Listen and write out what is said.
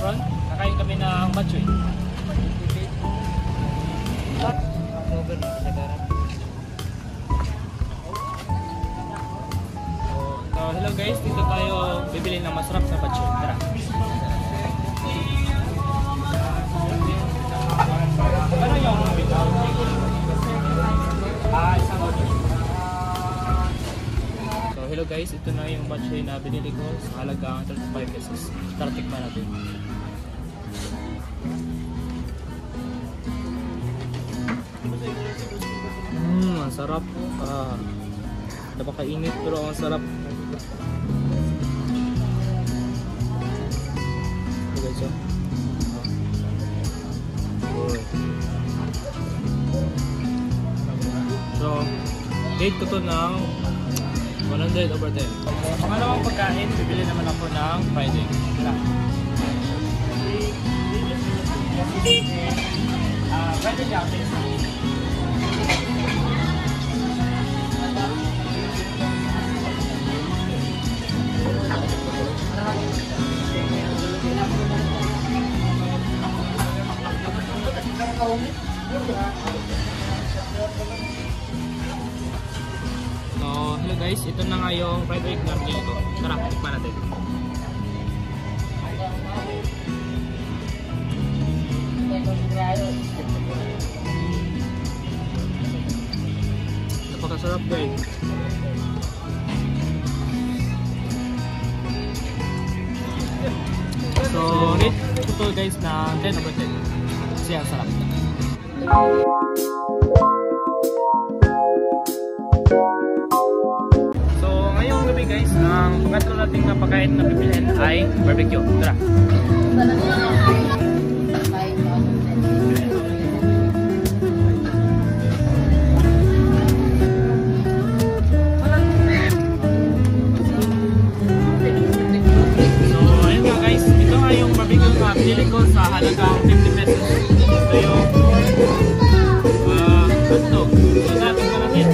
karon, kakain kami ng batchoy. So, hello guys, dito tayo bibili ng masarap na batchoy. Tara. Ano yung bitaw? So, hello guys, ito na yung batchoy na binili ko sa halagang 35 pesos. Tara, tikman natin. Ang sarap. Napakainit pero ang sarap. Ito guys, oh. So, date ko to ng 100/10. Pangalawang pagkain, bibili naman ako ng fried egg. Fried egg natin. So, hello guys, ito na nga yung fried egg na binili ko. Tara, tikman natin. Napakasarap guys. So, rate ko to guys na 10/10. Kasi ang sarap. So, ngayong gabi guys, ang pangatlo nating napakain na bibilhin ay barbecue. Tara. Binili ko sa halagang 50 pesos. Ito yung hotdog. So, natin pa natin.